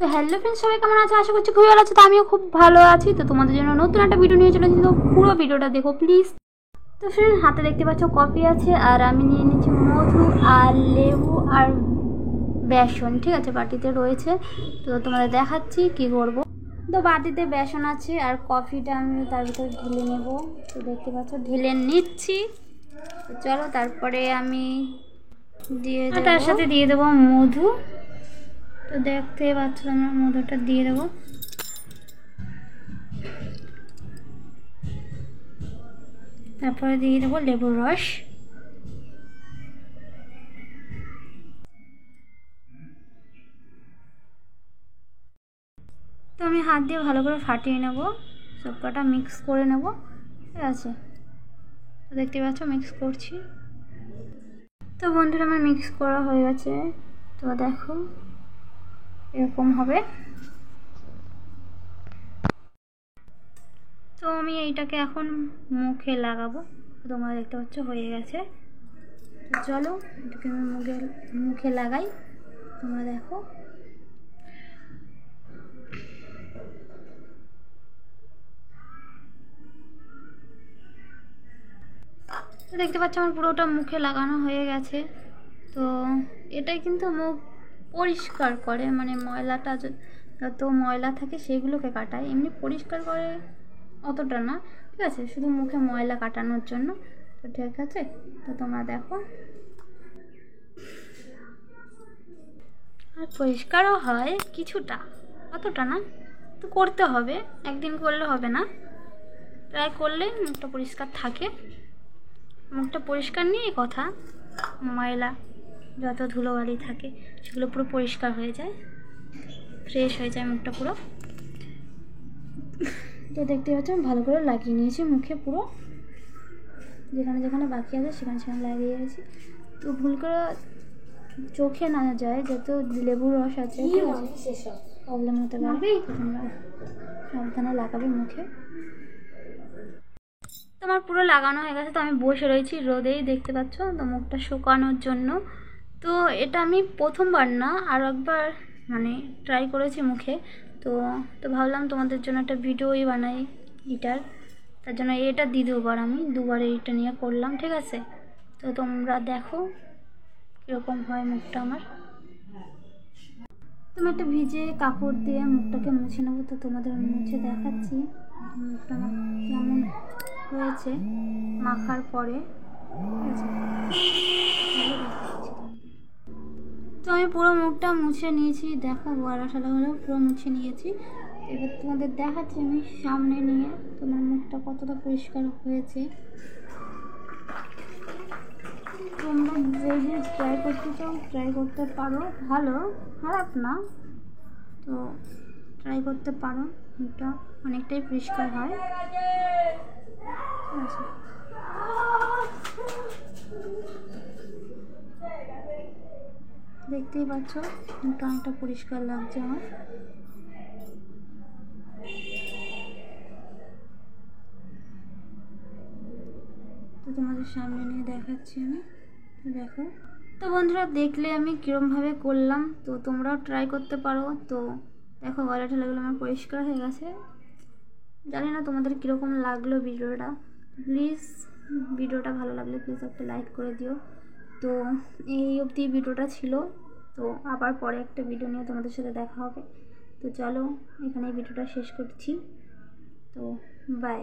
তো hello friends, সবাই কেমন আছে? আশা করছি খুবই ভালো আছে। তো আমিও খুব ভালো আছি। তো তোমাদের জন্য নতুন একটা ভিডিও নিয়ে চলে এসেছি। তো পুরো ভিডিওটা দেখো প্লিজ। তো ফ্রেন্ড, হাতে দেখতে পাচ্ছ কফি আছে, আর আমি নিয়ে নিচ্ছি মধু আর লেবু আর বেসন। ঠিক আছে, বাটিতে রয়েছে। তো তোমাদের দেখাচ্ছি কি করব। তো বাটিতে বেসন আছে আর কফিটা আমি তার ভিতরে ঢেলে নেব। তো দেখতে পাচ্ছ ঢেলে নিচ্ছি। তো চলো, তারপরে আমি তার সাথে দিয়ে দেবো মধু। তো দেখতে পাচ্ছ আমরা মধুটা দিয়ে দেবো। তারপরে দিয়ে দেবো লেবুর রস। তো আমি হাত দিয়ে ভালো করে ফাটিয়ে নেব, সবকটা মিক্স করে নেব। ঠিক আছে, তো দেখতে পাচ্ছ মিক্স করছি। তো বন্ধুরা, আমার মিক্স করা হয়ে গেছে। তো দেখো এরকম হবে। তো আমি এইটাকে এখন মুখে লাগাবো। তোমরা দেখতে পাচ্ছ হয়ে গেছে। তো চলো এটাকে আমি মুখে লাগাই, তোমরা দেখো। তো দেখতে পাচ্ছ আমার পুরোটা মুখে লাগানো হয়ে গেছে। তো এটাই কিন্তু মুখ পরিষ্কার করে, মানে ময়লাটা যত ময়লা থাকে সেগুলোকে কাটায়, এমনি পরিষ্কার করে অতটা না। ঠিক আছে, শুধু মুখে ময়লা কাটানোর জন্য। তো ঠিক আছে, তো তোমরা দেখো। আর পরিষ্কারও হয় কিছুটা, অতটা না। তো করতে হবে, একদিন করলে হবে না, ট্রাই করলে মুখটা পরিষ্কার থাকে। মুখটা পরিষ্কার নিয়ে কথা, ময়লা যত ধুলোবালি থাকে সেগুলো পুরো পরিষ্কার হয়ে যায়, ফ্রেশ হয়ে যায় মুখটা পুরো। তো দেখতে পাচ্ছ আমি ভালো করে লাগিয়ে নিয়েছি মুখে পুরো, যেখানে যেখানে বাকি আছে সেখানে সেখানে লাগিয়ে গেছি। তো ভুল করে চোখে না যায়, যত লেবুর রস আছে প্রবলেম হতে পারে। তোমরা সাবধানে লাগাবে মুখে। তোমার পুরো লাগানো হয়ে গেছে। তো আমি বসে রয়েছি রোদেই, দেখতে পাচ্ছ, তো মুখটা শুকানোর জন্য। তো এটা আমি প্রথমবার না, আর একবার মানে ট্রাই করেছি মুখে। তো তো ভাবলাম তোমাদের জন্য একটা ভিডিওই বানাই এটার, তার জন্য এটা দ্বিতীয়বার, আমি দুবার এইটা নিয়ে করলাম। ঠিক আছে, তো তোমরা দেখো কীরকম হয় মুখটা আমার। তুমি একটা ভিজে কাপড় দিয়ে মুখটাকে মুছে নেবো। তো তোমাদের মুছে দেখাচ্ছি মুখটা আমার কেমন হয়েছে মাখার পরে। ঠিক আছে, তো আমি পুরো মুখটা মুছে নিয়েছি। দেখো গলা সালা হলেও পুরো মুছে নিয়েছি। এবার তোমাদের দেখাচ্ছি আমি সামনে নিয়ে তোমার মুখটা কতটা পরিষ্কার হয়েছে। তোমরা যদি ট্রাই করতে চাও ট্রাই করতে পারো, ভালো খারাপ না। তো ট্রাই করতে পারো, মুখটা অনেকটাই পরিষ্কার হয়। ঠিক আছে, দেখতেই পাচ্ছ মুখটা অনেকটা পরিষ্কার লাগছে আমার। তো তোমাদের সামনে নিয়ে দেখাচ্ছি আমি, দেখো। তো বন্ধুরা, দেখলে আমি কীরমভাবে করলাম। তো তোমরাও ট্রাই করতে পারো। তো দেখো গলা ঠেলাগুলো আমার পরিষ্কার হয়ে গেছে। জানি না তোমাদের কীরকম লাগলো ভিডিওটা। প্লিজ ভিডিওটা ভালো লাগলে প্লিজ একটা লাইক করে দিও। তো এই অবধি ভিডিওটা ছিল। তো আবার পরে একটা ভিডিও নিয়ে তোমাদের সাথে দেখা হবে। তো চলো এখানে ভিডিওটা শেষ করছি। তো বাই।